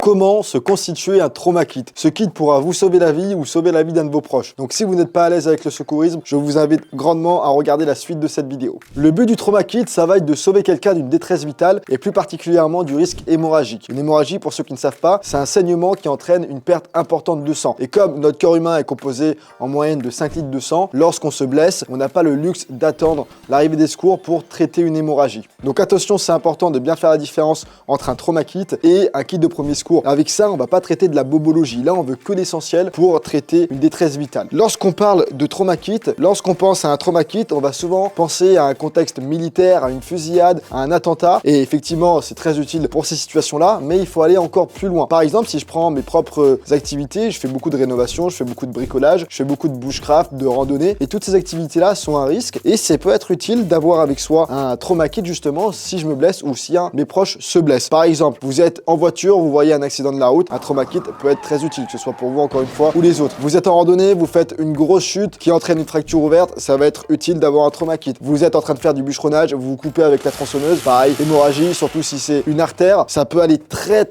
comment se constituer un trauma kit. Ce kit pourra vous sauver la vie ou sauver la vie d'un de vos proches. Donc si vous n'êtes pas à l'aise avec le secourisme, je vous invite grandement à regarder la suite de cette vidéo. Le but du trauma kit, ça va être de sauver quelqu'un d'une détresse vitale et plus particulièrement du risque hémorragique. Une hémorragie, pour ceux qui ne savent pas, c'est un saignement qui entraîne une perte importante de sang. Et comme notre corps humain est composé en moyenne de 5 litres de sang, lorsqu'on se blesse, on n'a pas le luxe d'attendre l'arrivée des secours pour traiter une hémorragie. Donc attention, c'est important de bien faire la différence entre un trauma kit et un kit de premier secours. Avec ça, on va pas traiter de la bobologie. Là, on veut que l'essentiel pour traiter une détresse vitale. Lorsqu'on parle de trauma kit, lorsqu'on pense à un trauma kit, on va souvent penser à un contexte militaire, à une fusillade, à un attentat. Et effectivement, c'est très utile pour ces situations-là, mais il faut aller encore plus loin. Par exemple, si je prends mes propres activités, je fais beaucoup de rénovation, je fais beaucoup de bricolage, je fais beaucoup de bushcraft, de randonnée, et toutes ces activités-là sont un risque. Et ça peut être utile d'avoir avec soi un trauma kit justement si je me blesse ou si un de mes proches se blesse. Par exemple, vous êtes en voiture, vous voyez un accident de la route, un trauma kit peut être très utile, que ce soit pour vous encore une fois ou les autres. Vous êtes en randonnée, vous faites une grosse chute qui entraîne une fracture ouverte, ça va être utile d'avoir un trauma kit. Vous êtes en train de faire du bûcheronnage, vous vous coupez avec la tronçonneuse, pareil, hémorragie, surtout si c'est une artère, ça peut aller très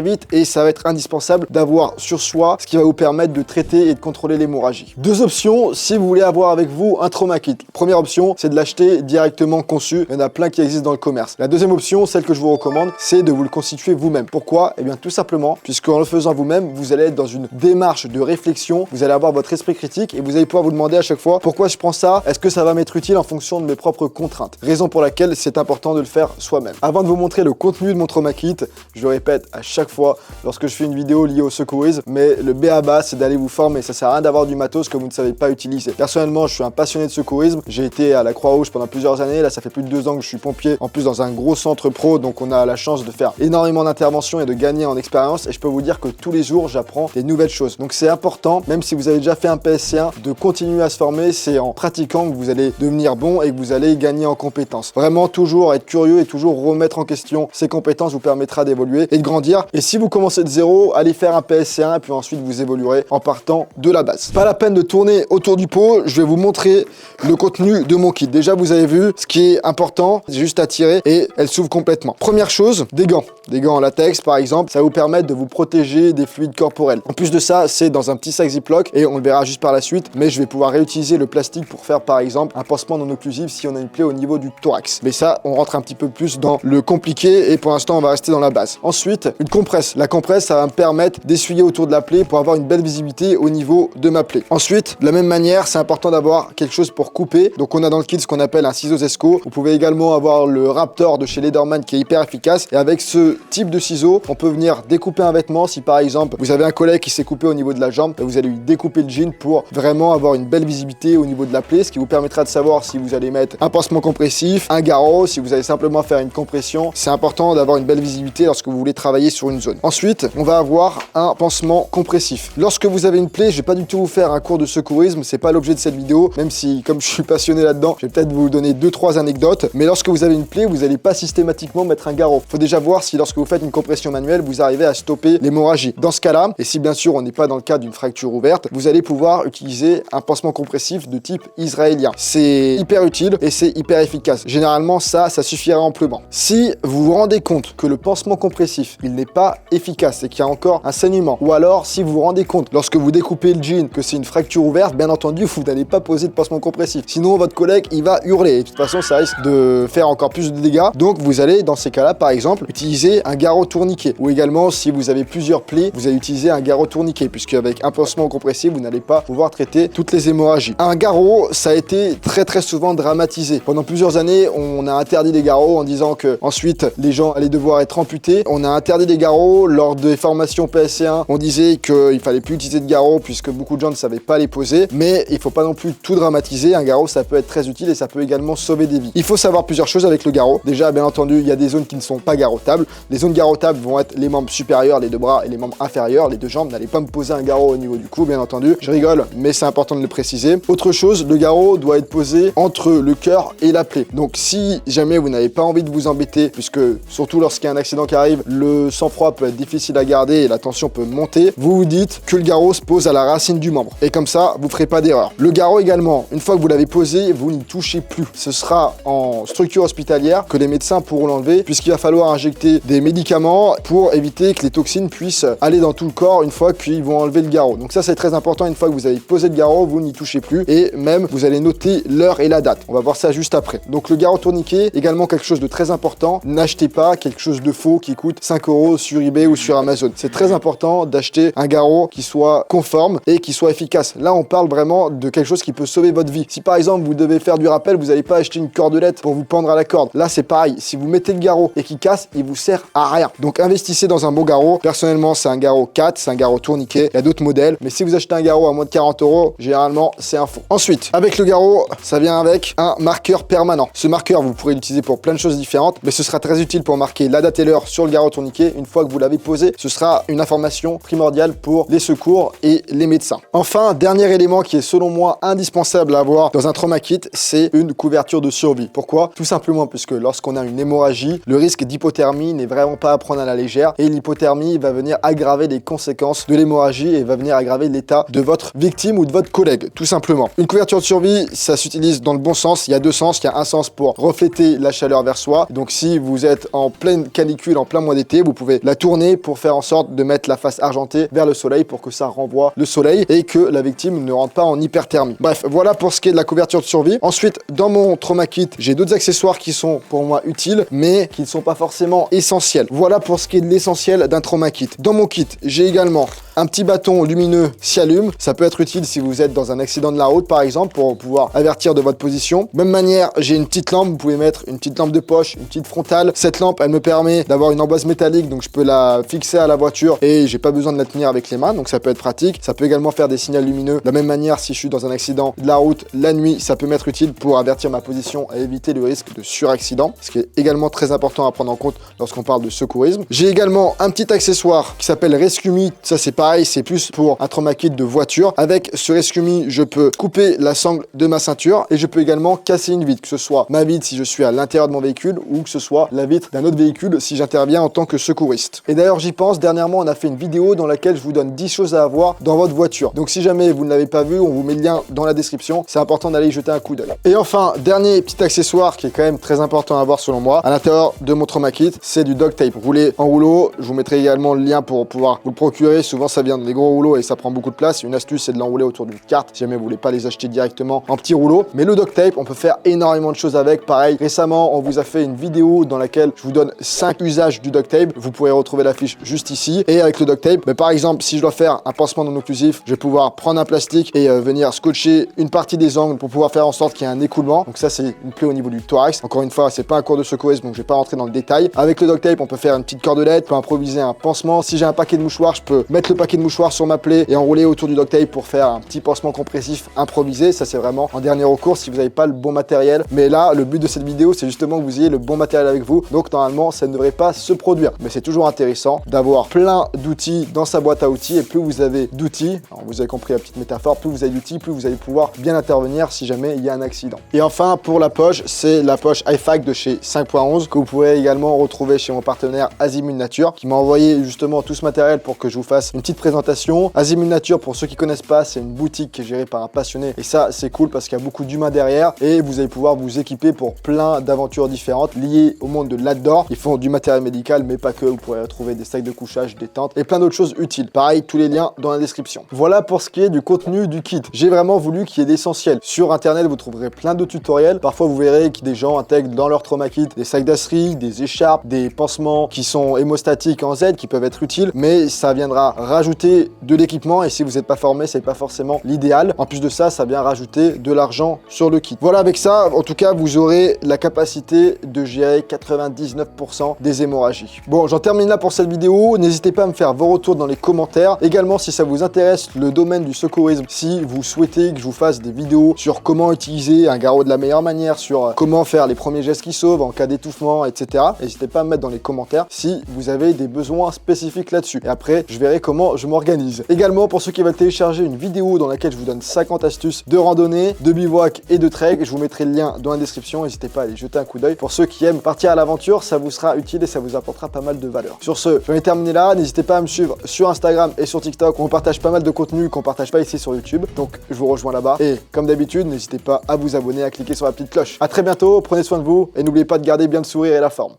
vite et ça va être indispensable d'avoir sur soi ce qui va vous permettre de traiter et de contrôler l'hémorragie. Deux options si vous voulez avoir avec vous un trauma kit. Première option, c'est de l'acheter directement conçu, il y en a plein qui existent dans le commerce. La deuxième option, celle que je vous recommande, c'est de vous le constituer vous-même. Pourquoi? Eh bien tout simplement, puisqu'en le faisant vous-même, vous allez être dans une démarche de réflexion, vous allez avoir votre esprit critique et vous allez pouvoir vous demander à chaque fois pourquoi je prends ça, est-ce que ça va m'être utile en fonction de mes propres contraintes. Raison pour laquelle c'est important de le faire soi-même. Avant de vous montrer le contenu de mon trauma kit, je le répète à chaque fois lorsque je fais une vidéo liée au secourisme, mais le b.a.-ba, c'est d'aller vous former. Ça sert à rien d'avoir du matos que vous ne savez pas utiliser. Personnellement, je suis un passionné de secourisme. J'ai été à la Croix-Rouge pendant plusieurs années. Là, ça fait plus de 2 ans que je suis pompier. En plus, dans un gros centre pro, donc on a la chance de faire énormément d'interventions et de gagner en expérience. Et je peux vous dire que tous les jours, j'apprends des nouvelles choses. Donc c'est important, même si vous avez déjà fait un PSC1, de continuer à se former. C'est en pratiquant que vous allez devenir bon et que vous allez gagner en compétences. Vraiment, toujours être curieux et toujours remettre en question ces compétences vous permettra d'évoluer et de grandir. Et si vous commencez de zéro, allez faire un PSC1 et puis ensuite vous évoluerez en partant de la base. Pas la peine de tourner autour du pot, je vais vous montrer le contenu de mon kit. Déjà, vous avez vu, ce qui est important, c'est juste à tirer et elle s'ouvre complètement. Première chose, des gants. Des gants en latex, par exemple, ça va vous permettre de vous protéger des fluides corporels. En plus de ça, c'est dans un petit sac Ziploc et on le verra juste par la suite, mais je vais pouvoir réutiliser le plastique pour faire, par exemple, un pansement non occlusif si on a une plaie au niveau du thorax. Mais ça, on rentre un petit peu plus dans le compliqué et pour l'instant, on va rester dans la base. Ensuite, une compresse. La compresse, ça va me permettre d'essuyer autour de la plaie pour avoir une belle visibilité au niveau de ma plaie. Ensuite, de la même manière, c'est important d'avoir quelque chose pour couper. Donc, on a dans le kit ce qu'on appelle un ciseau Zesco. Vous pouvez également avoir le Raptor de chez Lederman qui est hyper efficace. Et avec ce type de ciseau, on peut venir découper un vêtement. Si par exemple, vous avez un collègue qui s'est coupé au niveau de la jambe, vous allez lui découper le jean pour vraiment avoir une belle visibilité au niveau de la plaie, ce qui vous permettra de savoir si vous allez mettre un pansement compressif, un garrot, si vous allez simplement faire une compression. C'est important d'avoir une belle visibilité lorsque vous voulez travailler sur une zone. Ensuite, on va avoir un pansement compressif. Lorsque vous avez une plaie, je vais pas du tout vous faire un cours de secourisme, c'est pas l'objet de cette vidéo, même si comme je suis passionné là-dedans, je vais peut-être vous donner 2-3 anecdotes, mais lorsque vous avez une plaie, vous n'allez pas systématiquement mettre un garrot. Faut déjà voir si lorsque vous faites une compression manuelle, vous arrivez à stopper l'hémorragie. Dans ce cas-là, et si bien sûr on n'est pas dans le cas d'une fracture ouverte, vous allez pouvoir utiliser un pansement compressif de type israélien. C'est hyper utile et c'est hyper efficace. Généralement, ça suffira amplement. Si vous vous rendez compte que le pansement compressif, il n'est pas efficace et qu'il y a encore un saignement, ou alors si vous vous rendez compte lorsque vous découpez le jean que c'est une fracture ouverte, bien entendu, vous n'allez pas poser de pansement compressif. Sinon, votre collègue, il va hurler. Et de toute façon, ça risque de faire encore plus de dégâts. Donc, vous allez, dans ces cas-là, par exemple, utiliser un garrot tourniquet. Ou également, si vous avez plusieurs plaies, vous allez utiliser un garrot tourniquet, puisque avec un pansement compressif, vous n'allez pas pouvoir traiter toutes les hémorragies. Un garrot, ça a été très souvent dramatisé. Pendant plusieurs années, on a interdit les garrots en disant que ensuite, les gens allaient devoir être amputés. On a interdit les garrots lors des formations PSC1. On disait qu'il fallait plus utiliser de garrots puisque beaucoup de gens ne savaient pas les poser. Mais il faut pas non plus tout dramatiser. Un garrot, ça peut être très utile et ça peut également sauver des vies. Il faut savoir plusieurs choses avec le garrot. Déjà, bien entendu, il y a des zones qui ne sont pas garrotables. Les zones garrotables vont être les membres supérieurs, les deux bras et les membres inférieurs, les deux jambes. N'allez pas me poser un garrot au niveau du cou, bien entendu. Je rigole, mais c'est important de le préciser. Autre chose, le garrot doit être posé entre le cœur et la plaie. Donc, si jamais vous n'avez pas envie de vous embêter, puisque surtout lorsqu'il y a un accident qui arrive, le sang-froid peut être difficile à garder et la tension peut monter, vous vous dites que le garrot se pose à la racine du membre. Et comme ça, vous ne ferez pas d'erreur. Le garrot également, une fois que vous l'avez posé, vous n'y touchez plus. Ce sera en structure hospitalière que les médecins pourront l'enlever, puisqu'il va falloir injecter des médicaments pour éviter éviter que les toxines puissent aller dans tout le corps une fois qu'ils vont enlever le garrot. Donc ça c'est très important, une fois que vous avez posé le garrot, vous n'y touchez plus et même vous allez noter l'heure et la date. On va voir ça juste après. Donc le garrot tourniquet, également quelque chose de très important, n'achetez pas quelque chose de faux qui coûte 5 € sur eBay ou sur Amazon. C'est très important d'acheter un garrot qui soit conforme et qui soit efficace. Là on parle vraiment de quelque chose qui peut sauver votre vie. Si par exemple vous devez faire du rappel, vous n'allez pas acheter une cordelette pour vous pendre à la corde. Là c'est pareil, si vous mettez le garrot et qu'il casse, il vous sert à rien. Donc investissez dans un bon garrot. Personnellement c'est un garrot 4, c'est un garrot tourniquet. Il y a d'autres modèles, mais si vous achetez un garrot à moins de 40 €, généralement c'est un faux. Ensuite, avec le garrot, ça vient avec un marqueur permanent. Ce marqueur, vous pourrez l'utiliser pour plein de choses différentes, mais ce sera très utile pour marquer la date et l'heure sur le garrot tourniquet. Une fois que vous l'avez posé, ce sera une information primordiale pour les secours et les médecins. Enfin, dernier élément qui est selon moi indispensable à avoir dans un trauma kit, c'est une couverture de survie. Pourquoi? Tout simplement puisque lorsqu'on a une hémorragie, le risque d'hypothermie n'est vraiment pas à prendre à la légère et l'hypothermie va venir aggraver les conséquences de l'hémorragie et va venir aggraver l'état de votre victime ou de votre collègue, tout simplement. Une couverture de survie, ça s'utilise dans le bon sens. Il y a deux sens. Il y a un sens pour refléter la chaleur vers soi. Donc si vous êtes en pleine canicule, en plein mois d'été, vous pouvez la tourner pour faire en sorte de mettre la face argentée vers le soleil pour que ça renvoie le soleil et que la victime ne rentre pas en hyperthermie. Bref, voilà pour ce qui est de la couverture de survie. Ensuite, dans mon trauma kit, j'ai d'autres accessoires qui sont pour moi utiles, mais qui ne sont pas forcément essentiels. Voilà pour ce qui est de l'essentiel d'un trauma kit. Dans mon kit, j'ai également un petit bâton lumineux Cialume. Ça peut être utile si vous êtes dans un accident de la route, par exemple, pour pouvoir avertir de votre position. Même manière, j'ai une petite lampe. Vous pouvez mettre une petite lampe de poche, une petite frontale. Cette lampe, elle me permet d'avoir une emboîte métallique, donc je peux la fixer à la voiture et j'ai pas besoin de la tenir avec les mains, donc ça peut être pratique. Ça peut également faire des signaux lumineux. De la même manière, si je suis dans un accident de la route la nuit, ça peut m'être utile pour avertir ma position et éviter le risque de suraccident, ce qui est également très important à prendre en compte lorsqu'on parle de secourisme. J'ai également un petit accessoire qui s'appelle Rescue Me. Ça c'est pareil, c'est plus pour un trauma kit de voiture. Avec ce Rescue Me, je peux couper la sangle de ma ceinture et je peux également casser une vitre, que ce soit ma vitre si je suis à l'intérieur de mon véhicule ou que ce soit la vitre d'un autre véhicule si j'interviens en tant que secouriste. Et d'ailleurs j'y pense, dernièrement on a fait une vidéo dans laquelle je vous donne 10 choses à avoir dans votre voiture. Donc si jamais vous ne l'avez pas vu, on vous met le lien dans la description. C'est important d'aller y jeter un coup d'œil. Et enfin, dernier petit accessoire qui est quand même très important à avoir selon moi, à l'intérieur de mon trauma kit, c'est du duct tape roulé en rouleau. Je vous mettrai également le lien pour pouvoir vous le procurer. Souvent ça vient des gros rouleaux et ça prend beaucoup de place. Une astuce, c'est de l'enrouler autour d'une carte si jamais vous voulez pas les acheter directement en petits rouleaux. Mais le duct tape, on peut faire énormément de choses avec. Pareil, récemment, on vous a fait une vidéo dans laquelle je vous donne 5 usages du duct tape. Vous pourrez retrouver la fiche juste ici. Et avec le duct tape, par exemple, si je dois faire un pansement non occlusif, je vais pouvoir prendre un plastique et venir scotcher une partie des angles pour pouvoir faire en sorte qu'il y ait un écoulement. Donc ça, c'est une plaie au niveau du thorax. Encore une fois, c'est pas un cours de secourisme, donc je vais pas rentrer dans le détail. Avec le duct tape, on peut faire une petite cordelette, on peut improviser un pansement. Si j'ai un paquet de mouchoirs, je peux mettre le paquet de mouchoirs sur ma plaie et enrouler autour du duct tape pour faire un petit pansement compressif improvisé. Ça, c'est vraiment en dernier recours si vous n'avez pas le bon matériel. Mais là, le but de cette vidéo, c'est justement que vous ayez le bon matériel avec vous. Donc normalement, ça ne devrait pas se produire. Mais c'est toujours intéressant d'avoir plein d'outils dans sa boîte à outils. Et plus vous avez d'outils, vous avez compris la petite métaphore, plus vous avez d'outils, plus vous allez pouvoir bien intervenir si jamais il y a un accident. Et enfin, pour la poche, c'est la poche iFac de chez 5.11 que vous pourrez également retrouver chez mon partenaire Azimut Nature qui m'a envoyé justement tout ce matériel pour que je vous fasse une petite présentation. Azimut Nature, pour ceux qui connaissent pas, c'est une boutique qui est gérée par un passionné et ça c'est cool parce qu'il y a beaucoup d'humains derrière et vous allez pouvoir vous équiper pour plein d'aventures différentes liées au monde de l'outdoor. Ils font du matériel médical mais pas que, vous pourrez retrouver des sacs de couchage, des tentes et plein d'autres choses utiles. Pareil, tous les liens dans la description. Voilà pour ce qui est du contenu du kit. J'ai vraiment voulu qu'il y ait d'essentiel. Sur internet, vous trouverez plein de tutoriels. Parfois, vous verrez que des gens intègrent dans leur trauma kit des sacs d'asserie, des écharpes, des pansements qui sont hémostatiques en Z qui peuvent être utiles, mais ça viendra rajouter de l'équipement et si vous n'êtes pas formé, c'est pas forcément l'idéal. En plus de ça, ça vient rajouter de l'argent sur le kit. Voilà, avec ça, en tout cas, vous aurez la capacité de gérer 99% des hémorragies. Bon, j'en termine là pour cette vidéo. N'hésitez pas à me faire vos retours dans les commentaires. Également, si ça vous intéresse le domaine du secourisme, si vous souhaitez que je vous fasse des vidéos sur comment utiliser un garrot de la meilleure manière, sur comment faire les premiers gestes qui sauvent en cas d'étouffement, etc. N'hésitez pas à me mettre dans les commentaires si vous avez des besoins spécifiques là-dessus. Et après, je verrai comment je m'organise. Également, pour ceux qui veulent télécharger une vidéo dans laquelle je vous donne 50 astuces de randonnée, de bivouac et de trek, je vous mettrai le lien dans la description. N'hésitez pas à aller jeter un coup d'œil. Pour ceux qui aiment partir à l'aventure, ça vous sera utile et ça vous apportera pas mal de valeur. Sur ce, je vais terminer là. N'hésitez pas à me suivre sur Instagram et sur TikTok. On partage pas mal de contenu qu'on partage pas ici sur YouTube. Donc, je vous rejoins là-bas. Et comme d'habitude, n'hésitez pas à vous abonner, à cliquer sur la petite cloche. À très bientôt, prenez soin de vous et n'oubliez pas de garder bien le sourire et la forme.